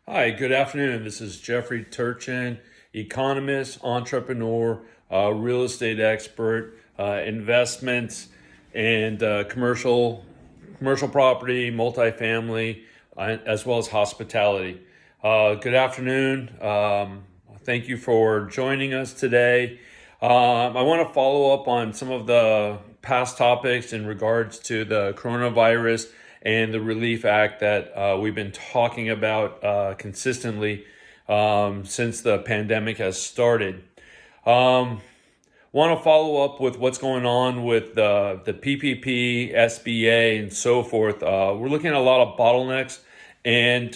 Hi, good afternoon. This is Geoffrey Turchin, economist, entrepreneur, real estate expert, investments, and commercial property, multifamily, as well as hospitality. Good afternoon. Thank you for joining us today. I want to follow up on some of the past topics in regards to the coronavirus and the Relief Act that we've been talking about consistently since the pandemic has started. Want to follow up with what's going on with the PPP, SBA, and so forth. We're looking at a lot of bottlenecks and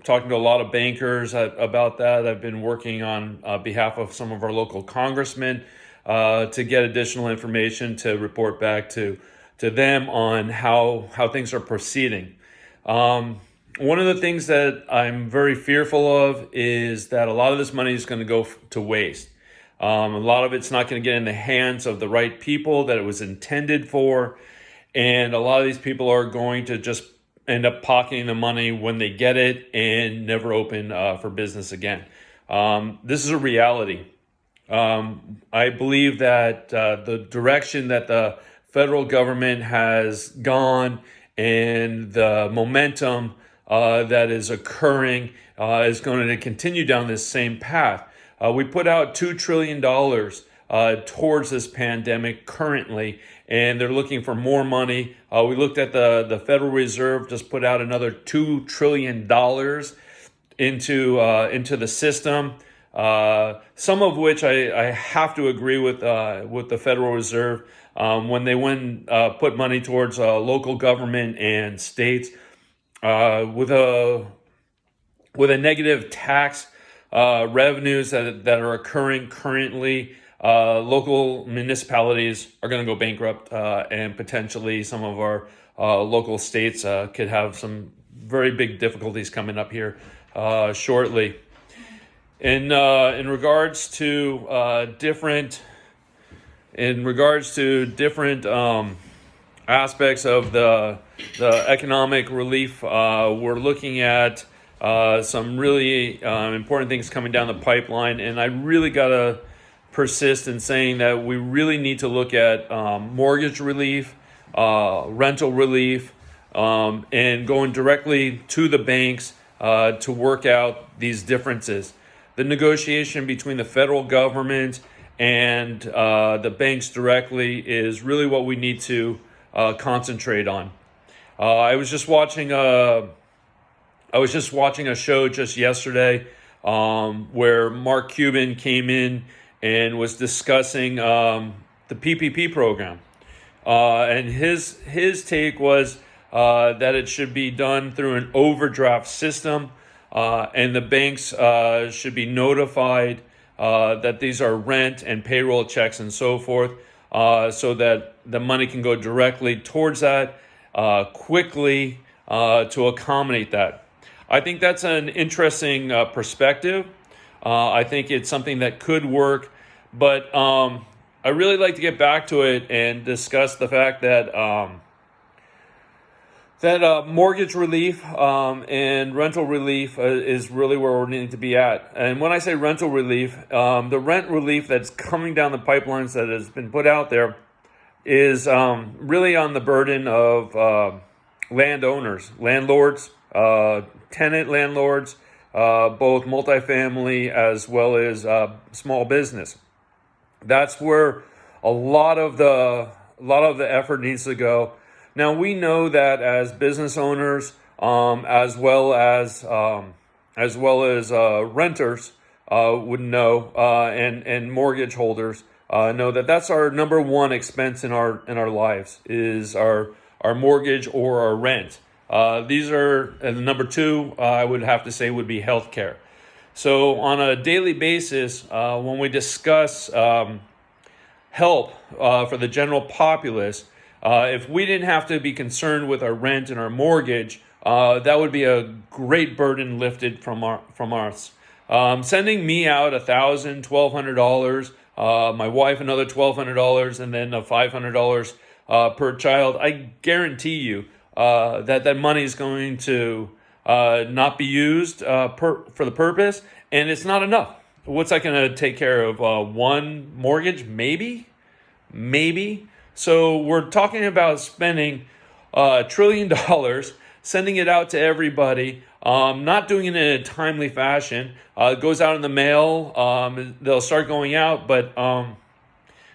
talking to a lot of bankers about that. I've been working on behalf of some of our local congressmen to get additional information to report back to them on how things are proceeding. One of the things that I'm very fearful of is that a lot of this money is going to go to waste. A lot of it's not going to get in the hands of the right people that it was intended for. And a lot of these people are going to just end up pocketing the money when they get it and never open for business again. This is a reality. I believe that the direction that the federal government has gone and the momentum that is occurring is going to continue down this same path. We put out $2 trillion towards this pandemic currently, and they're looking for more money. We looked at the Federal Reserve just put out another $2 trillion into the system. Some of which I have to agree with the Federal Reserve when they put money towards local government and states with a negative tax revenues that are occurring currently. Local municipalities are going to go bankrupt, and potentially some of our local states could have some very big difficulties coming up here shortly. In regards to different aspects of the economic relief, we're looking at some really important things coming down the pipeline, and I really gotta persist in saying that we really need to look at mortgage relief, rental relief, and going directly to the banks to work out these differences. The negotiation between the federal government and the banks directly is really what we need to concentrate on. I was just watching a show just yesterday where Mark Cuban came in and was discussing the PPP program, and his take was that it should be done through an overdraft system. And the banks should be notified that these are rent and payroll checks and so forth, so that the money can go directly towards that quickly to accommodate that. I think that's an interesting perspective. I think it's something that could work, but I really like to get back to it and discuss the fact that mortgage relief and rental relief is really where we need to be at. And when I say rental relief, the rent relief that's coming down the pipelines that has been put out there is really on the burden of landlords, tenant landlords, both multifamily as well as small business. That's where a lot of the effort needs to go. Now, we know that as business owners, as well as renters would know, and mortgage holders know that that's our number one expense in our lives is our mortgage or our rent. These are, and number two, I would have to say, would be healthcare. So on a daily basis, when we discuss help for the general populace, if we didn't have to be concerned with our rent and our mortgage, that would be a great burden lifted from us. Sending me out $1,000, $1,200, my wife another $1,200, and then $500 per child. I guarantee you that money is going to not be used for the purpose, and it's not enough. What's that going to take care of? One mortgage, maybe. So we're talking about spending $1 trillion, sending it out to everybody, not doing it in a timely fashion. It goes out in the mail. They'll start going out, but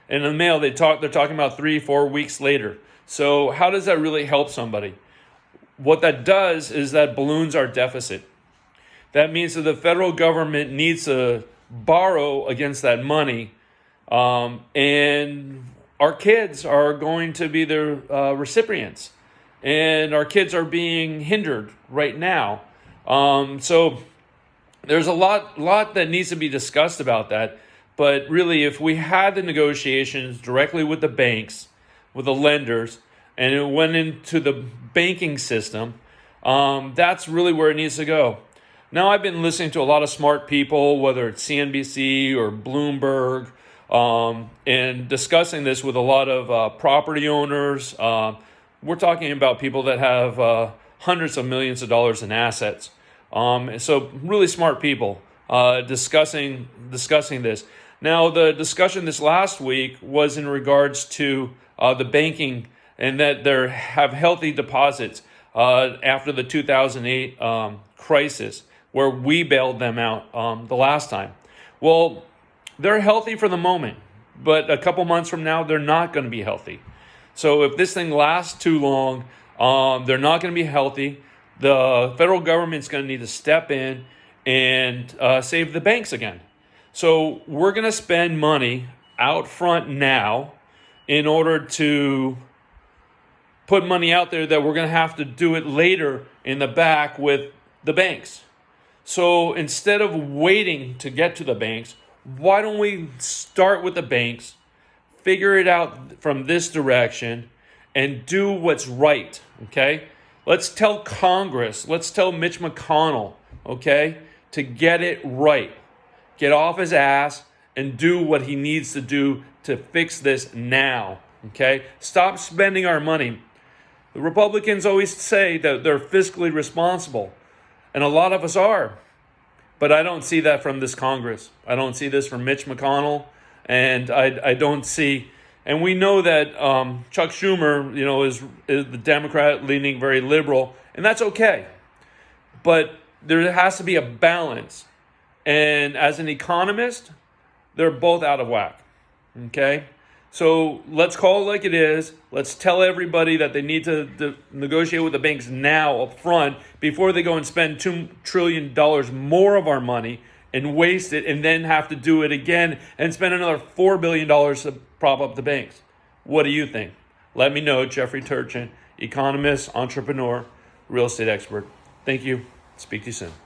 in the mail they're talking about 3-4 weeks later. So how does that really help somebody? What that does is that balloons our deficit. That means that the federal government needs to borrow against that money, and our kids are going to be the recipients, and our kids are being hindered right now. So there's a lot that needs to be discussed about that. But really, if we had the negotiations directly with the banks, with the lenders, and it went into the banking system, that's really where it needs to go. Now, I've been listening to a lot of smart people, whether it's CNBC or Bloomberg, and discussing this with a lot of property owners. We're talking about people that have hundreds of millions of dollars in assets. So really smart people discussing this. Now, the discussion this last week was in regards to the banking, and that they have healthy deposits after the 2008 crisis, where we bailed them out the last time. Well, they're healthy for the moment, but a couple months from now, they're not going to be healthy. So if this thing lasts too long, they're not going to be healthy. The federal government's going to need to step in and save the banks again. So we're going to spend money out front now in order to put money out there that we're going to have to do it later in the back with the banks. So instead of waiting to get to the banks, why don't we start with the banks, figure it out from this direction, and do what's right, okay? Let's tell Congress, let's tell Mitch McConnell, okay, to get it right. Get off his ass and do what he needs to do to fix this now, okay? Stop spending our money. The Republicans always say that they're fiscally responsible, and a lot of us are. But I don't see that from this Congress. I don't see this from Mitch McConnell, and I don't see. And we know that Chuck Schumer, is the Democrat leaning very liberal, and that's okay. But there has to be a balance. And as an economist, they're both out of whack. Okay? So let's call it like it is. Let's tell everybody that they need to negotiate with the banks now up front before they go and spend $2 trillion more of our money and waste it, and then have to do it again and spend another $4 billion to prop up the banks. What do you think? Let me know. Geoffrey Turchin, economist, entrepreneur, real estate expert. Thank you. Speak to you soon.